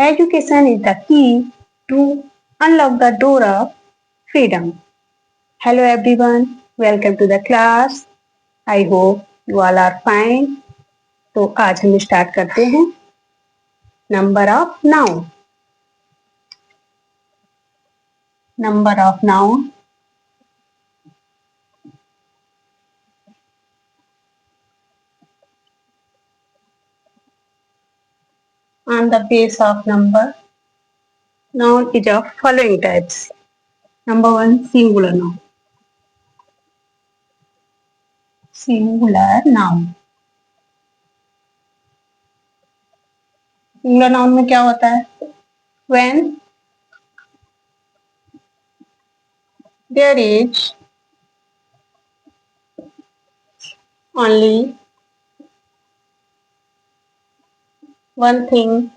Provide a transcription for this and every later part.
Education is the key to unlock the door of freedom. Hello everyone, welcome to the class. I hope you all are fine. तो आज हम start करते हैं number of noun. Number of noun on the base of number. Noun is of following types. Number one, singular noun. Singular noun. Singular noun में क्या होता है? When there is only one thing,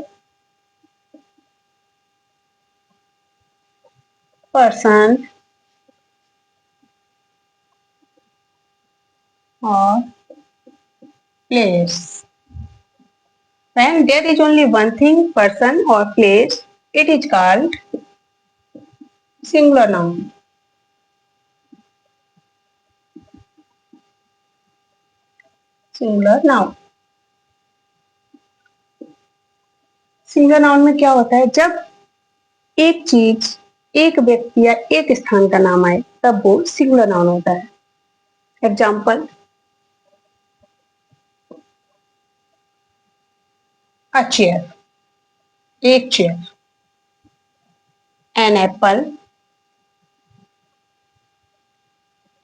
person or place. When there is only one thing, person or place, it is called singular noun. Singular noun. Singular noun में क्या होता है? जब एक चीज, एक व्यक्ति या एक स्थान का नाम आए तब वो सिंगुलर नाउन होता है. एग्जाम्पल, अ चेयर, एक चेयर. एन एप्पल,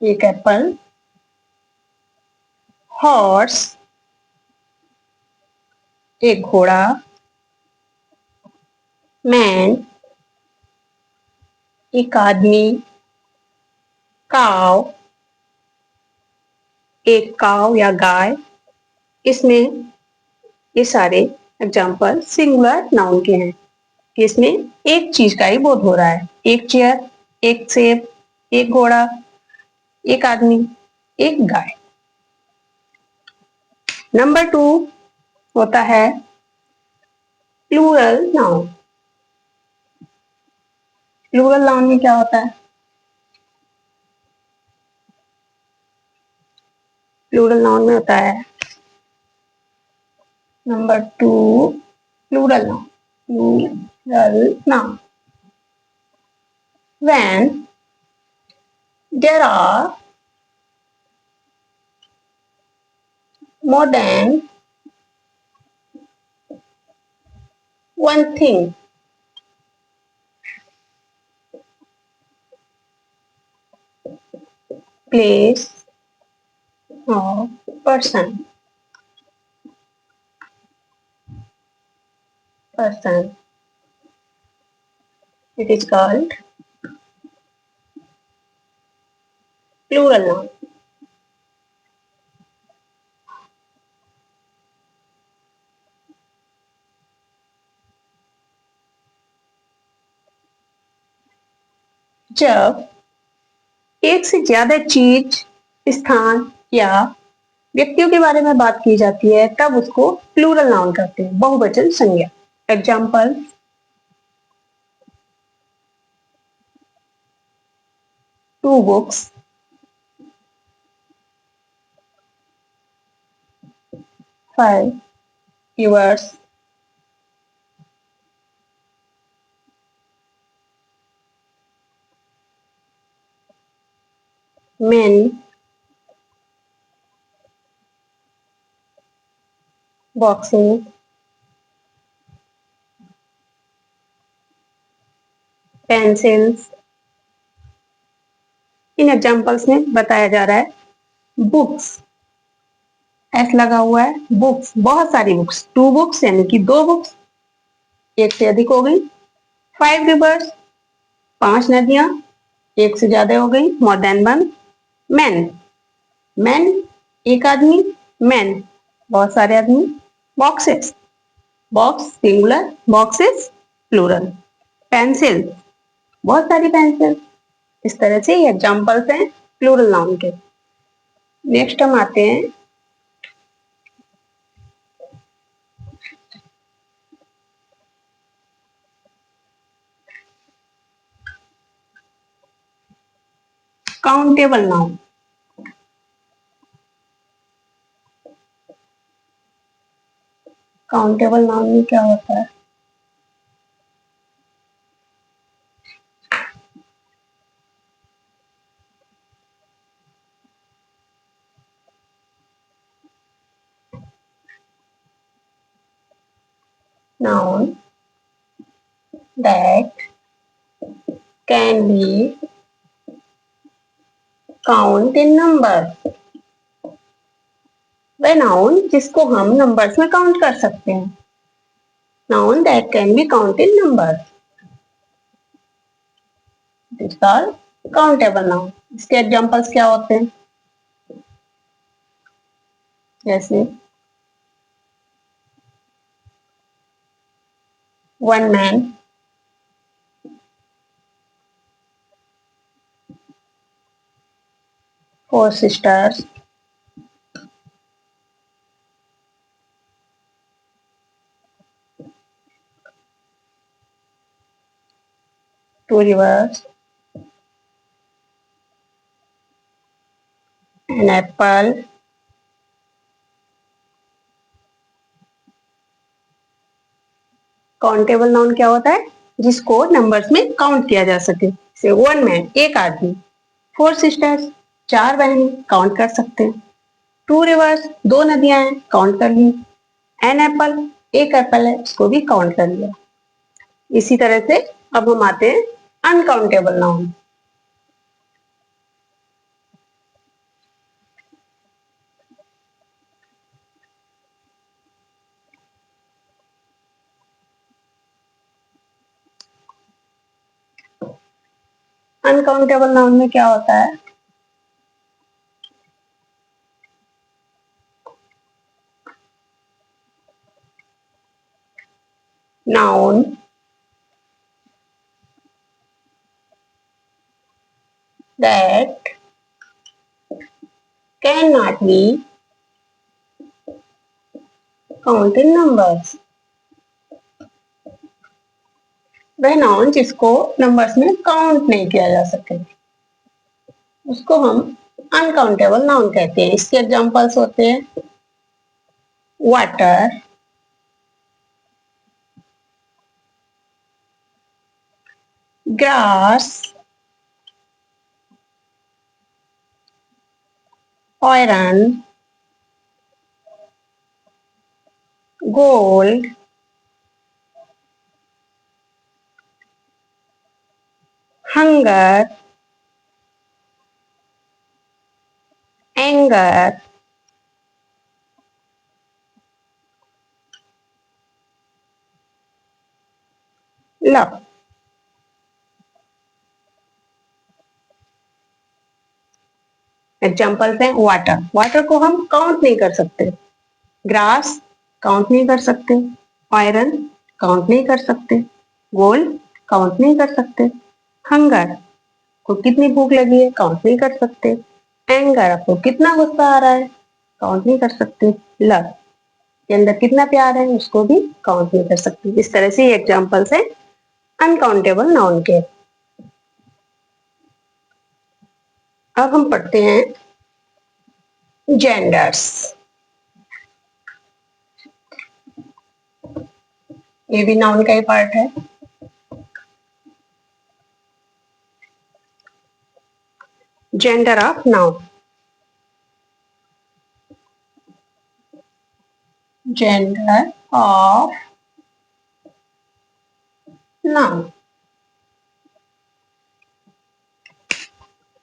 एक एप्पल. हॉर्स, एक घोड़ा. मैन, एक आदमी. काव, एक काव या गाय. इसमें ये सारे एग्जाम्पल सिंगुलर नाउन के हैं. इसमें एक चीज का ही बोध हो रहा है. एक चेयर, एक सेब, एक घोड़ा, एक आदमी, एक गाय. नंबर 2 होता है प्लूरल नाउन. प्लूरल नाउन में क्या होता है? प्लूरल नाउन में होता है number 2 plural noun. Plural noun when there are more than one thing, place or person. It is called plural noun. जब एक से ज्यादा चीज, स्थान या व्यक्तियों के बारे में बात की जाती है तब उसको प्लूरल नाउन कहते हैं, बहुवचन संज्ञा. Example, 2 books, 5 viewers, many boxes, pencils. इन एग्जाम्पल्स में बताया जा रहा है बुक्स, एस लगा हुआ है. बुक्स, बहुत सारी बुक्स. 2 बुक्स यानी कि 2 बुक्स, एक से अधिक हो गई. 5 रिवर्स, 5 नदियां, एक से ज्यादा हो गई, more than one. Man, man एक आदमी, मैन बहुत सारे आदमी. Boxes, box singular, boxes plural. Pencil, बहुत सारी पेंसिल. इस तरह से ये एग्जाम्पल्स हैं प्लूरल नाउन के. नेक्स्ट हम आते हैं काउंटेबल नाउन। काउंटेबल नाउन में क्या होता है? Noun that can be count in number। वह नाउन जिसको हम नंबर्स में काउंट कर सकते हैं। Noun that can be count in numbers, it's called countable noun. इसके एग्जांपल्स क्या होते हैं? जैसे one man, 4 sisters, 2 rivers, an apple, countable noun क्या होता है? जिसको नंबर्स में काउंट किया जा सके। से वन मैन, एक आदमी, 4 सिस्टर्स, 4 बहनें, काउंट कर सकते हैं। 2 रिवर्स, 2 नदियां हैं, काउंट कर ली। एन एप्पल, एक एप्पल है, इसको भी काउंट कर लिया। इसी तरह से अब हम आते हैं अनकाउंटेबल नाउन। अनकाउंटेबल नाउन में क्या होता है? Noun that cannot be count in numbers। वह नाउन जिसको नंबर्स में काउंट नहीं किया जा सके, उसको हम अनकाउंटेबल नाउन कहते हैं। इसके एग्जांपल्स होते हैं water, grass, iron, gold, hunger, anger, love. Examples हैं वाटर, वाटर को हम काउंट नहीं कर सकते। ग्रास काउंट नहीं कर सकते। आयरन काउंट नहीं कर सकते। गोल्ड काउंट नहीं कर सकते। हंगर को कितनी भूख लगी है, काउंट नहीं कर सकते। एंगर, आपको कितना गुस्सा आ रहा है, काउंट नहीं कर सकते। लव के अंदर कितना प्यार है, उसको भी काउंट नहीं कर सकते। इस तरह से ये एग्जांपल्स है अनकाउंटेबल नाउन के। अब हम पढ़ते हैं जेंडर्स। ये भी नाउन का ही पार्ट है। Gender of noun, gender of noun.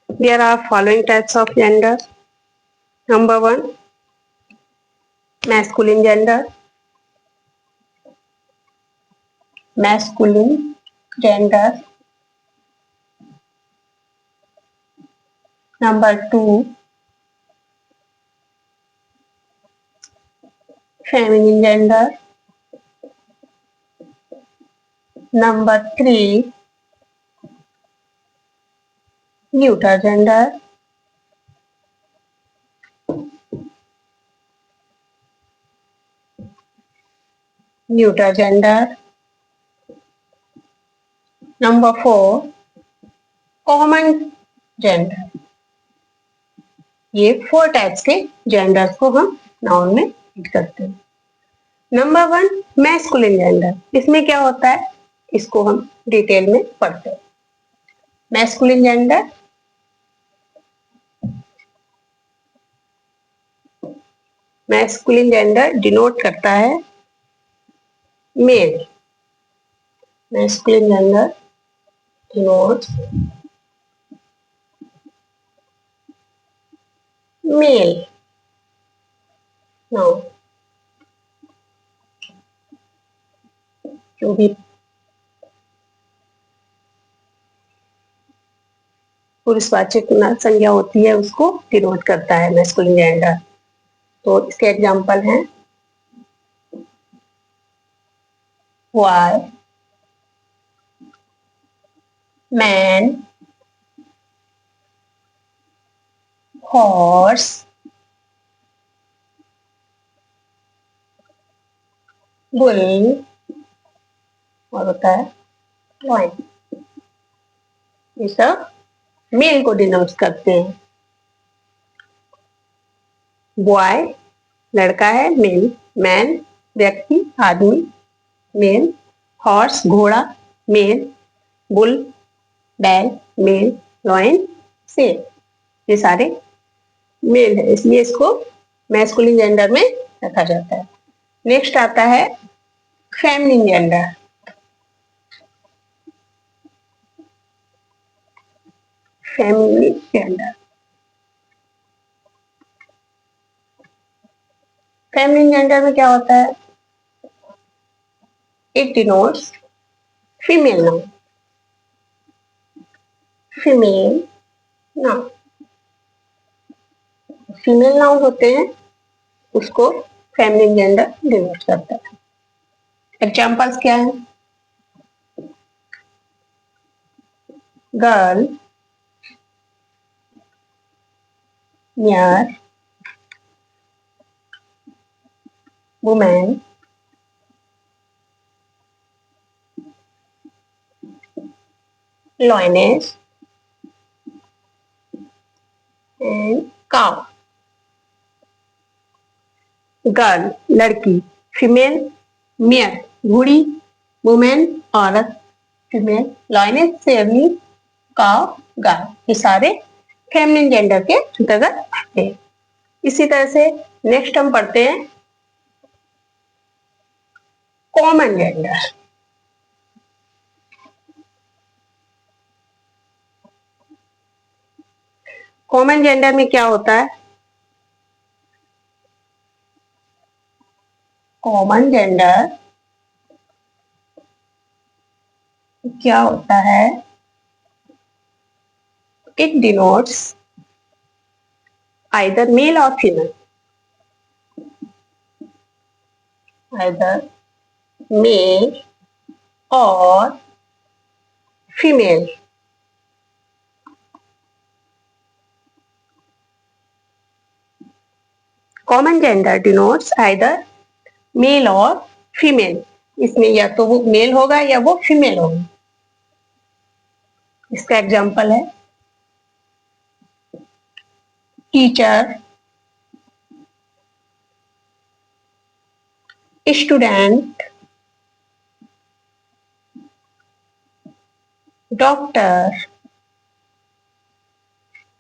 There are following types of gender. Number 1, masculine gender. Masculine gender. Number 2, feminine gender. Number 3, neuter gender. Neuter gender. Number 4, common gender. ये 4 types के genders को हम noun में add करते हैं। Number 1 masculine gender. इसमें क्या होता है इसको हम डिटेल में पढ़ते हैं। Masculine gender, masculine gender denote करता है male. Masculine gender denotes male noun. जो भी पुरुषवाचक संज्ञा होती है उसको डिनोट करता है मैस्कुलिन जेंडर। तो इसके एग्जांपल हैं बॉय, मैन, हॉर्स, बुल और होता है लॉयन। ये सब मेल को डिनोट करते हैं। बॉय लड़का है, मेल, मैन व्यक्ति आदमी, मेल, हॉर्स घोड़ा, मेल, बुल बैल, मेल, लॉयन शेर। ये सारे मेल है, इसलिए इसको मैस्कुलिन जेंडर में रखा जाता है। नेक्स्ट आता है feminine gender. Feminine gender, feminine gender में क्या होता है, it denotes female noun. Female noun, female noun होते हैं उसको फेमिनिन जेंडर डिनोट करता है। एग्जांपल्स क्या है, girl, mayor, women, lioness and cow. Girl लड़की, फीमेल मेयर घोड़ी, वुमेन औरत, फीमेल लॉयनेस शेरनी, काउ गाय। ये सारे फेमिनिन जेंडर के अंतर्गत आते हैं। इसी तरह से नेक्स्ट हम पढ़ते हैं कॉमन जेंडर। कॉमन जेंडर में क्या होता है, कॉमन जेंडर क्या होता है, इट डिनोट्स आइदर मेल और फीमेल, आइदर मेल और female. Common gender denotes either male और फीमेल। इसमें या तो वो मेल होगा या वो फीमेल होगी। इसका एग्जांपल है टीचर, स्टूडेंट, डॉक्टर।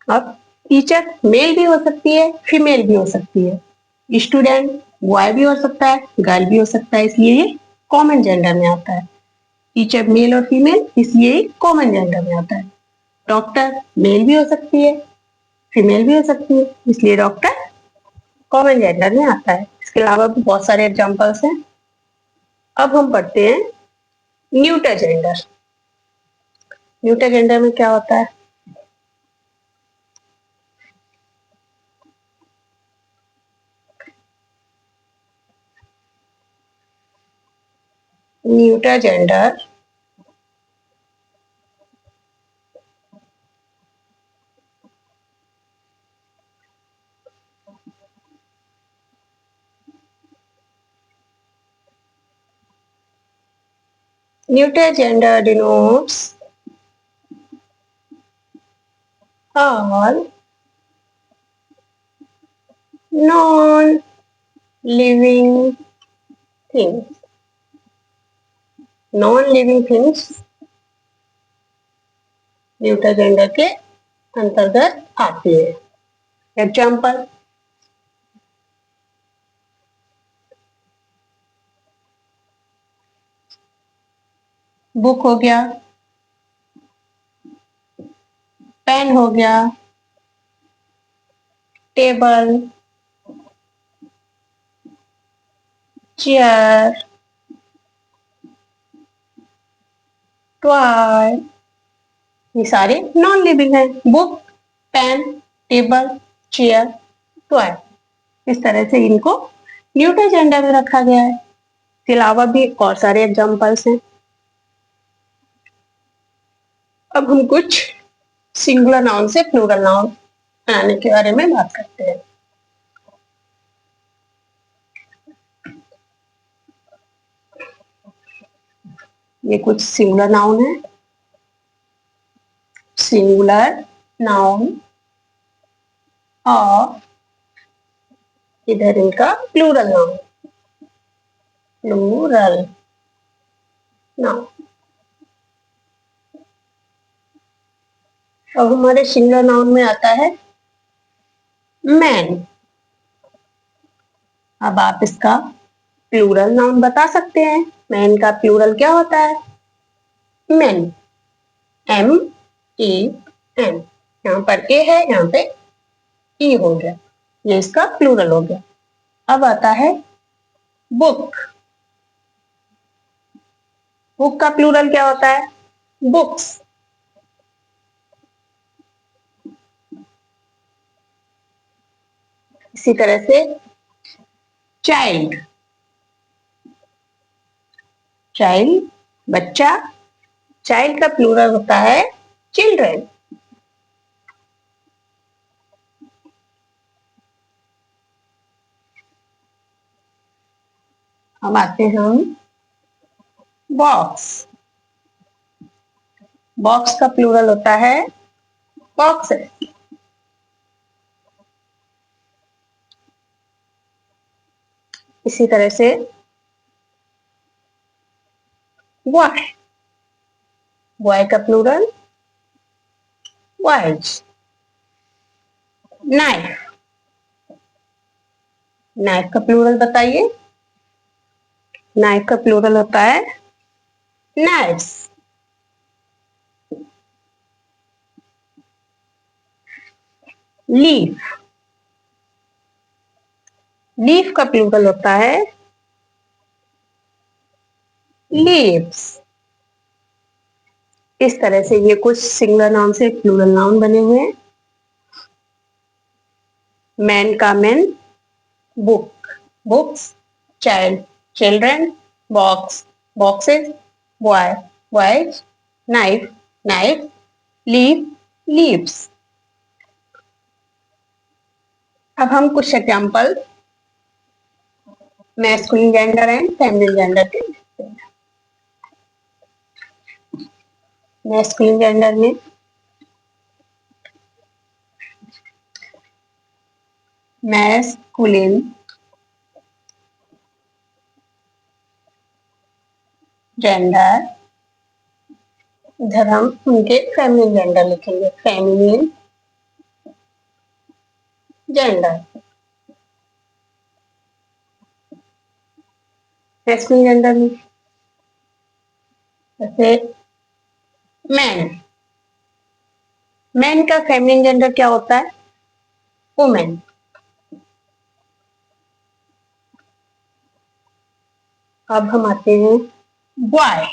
अब टीचर मेल भी हो सकती है फीमेल भी हो सकती है, स्टूडेंट बॉय भी हो सकता है गर्ल भी हो सकता है, इसलिए ये कॉमन जेंडर में आता है। टीचर मेल और फीमेल इसलिए ये कॉमन जेंडर में आता है। डॉक्टर मेल भी हो सकती है फीमेल भी हो सकती है, इसलिए डॉक्टर कॉमन जेंडर में आता है। इसके अलावा भी बहुत सारे एग्जांपल्स हैं। अब हम पढ़ते हैं न्यूटर जेंडर। न्यूटर जेंडर में क्या होता है, neuter gender neuter gender denotes all non living things, non living things neuter gender के अंतर्गत आती है। एग्जाम्पल, बुक हो गया, पेन हो गया, टेबल, चेयर, टॉय, ये सारे नॉन लिविंग है। Book, pen, table, chair, toy, इस तरह से इनको न्यूटर जेंडर में रखा गया है। इसके अलावा भी और सारे एग्जाम्पल्स हैं। अब हम कुछ सिंगुलर नाउन से प्लूरल नाउन बनाने के बारे में बात करते हैं। ये कुछ सिंगुलर नाउन है। सिंगुलर नाउन और इधर इनका प्लूरल नाउन, प्लूरल नाउन। अब हमारे सिंगुलर नाउन में आता है मैन। अब आप इसका प्लूरल नाउन बता सकते हैं। मैन का प्लूरल क्या होता है? मैन, M E N, यहाँ पर ए है, यहाँ पे ई हो गया, ये इसका प्लूरल हो गया। अब आता है बुक। बुक का प्लूरल क्या होता है? बुक्स। इसी तरह से चाइल्ड, चाइल्ड बच्चा, चाइल्ड का प्लूरल होता है चिल्ड्रन। अब आते हैं हम बॉक्स। बॉक्स का प्लूरल होता है बॉक्सेस। इसी तरह से बॉय, बॉय का प्लूरल बॉयज। नाइफ, नाइफ का प्लूरल बताइए। नाइफ का प्लूरल होता है नाइफ्स। लीफ, लीफ का प्लूरल होता है लीव्स। इस तरह से ये कुछ सिंगुलर नाउन से प्लूरल नाउन बने हुए हैं। मैन का man, book books, child children, box boxes, boy boys, knife knife, leaf leaves. अब हम कुछ example masculine gender and feminine gender के। मैस्कुलिन जेंडर में मैस्कुलिन जेंडर, इधर हम उनके फेमिनिन जेंडर लिखेंगे। फेमिनिन जेंडर, मैस्कुलिन जेंडर में जैसे मैन, मैन का फेमिनिन जेंडर क्या होता है? वुमेन। अब हम आते हैं बॉय,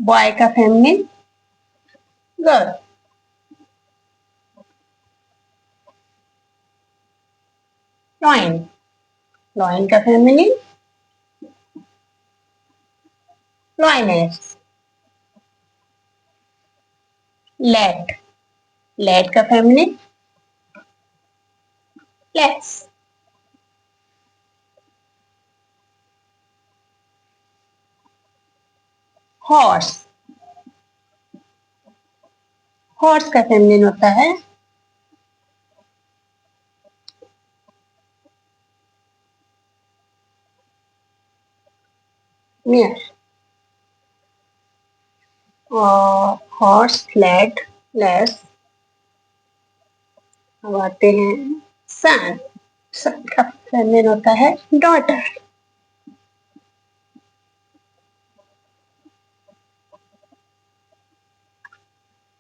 बॉय का फेमिनिन गर्ल। लॉइन, लॉइन का फेमिनिन लॉइनेस। लैट, लैट का फेमिनिन लेट्स। हॉर्स, हॉर्स का फेमिनिन होता है नियर। और हॉर्स, फ्लैट, लेस। अब आते हैं सन। सन का फेमिनिन होता है daughter.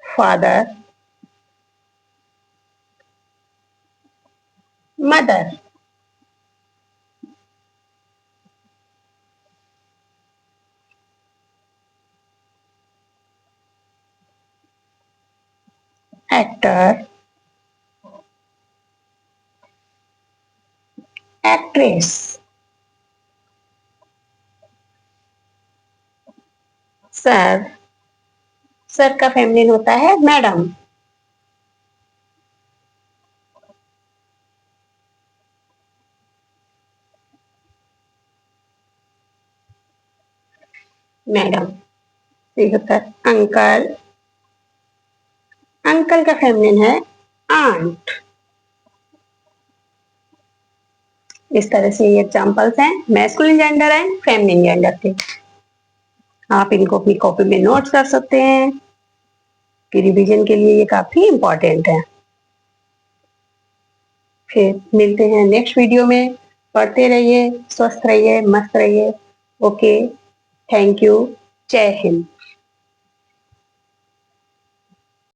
Father, mother. Actor, actress. Sir, sir का फेमिनिन होता है मैडम। मैडम। सही होता है अंकल। अंकल का फेमिनिन है आंट। इस तरह से ये एग्जांपल्स हैं masculine gender and feminine gender के। आप इनको अपनी कॉपी में नोट्स कर सकते हैं कि रिवीजन के लिए ये काफी इंपॉर्टेंट है। फिर मिलते हैं नेक्स्ट वीडियो में। पढ़ते रहिए, स्वस्थ रहिए, मस्त रहिए। Okay, thank you. जय हिंद।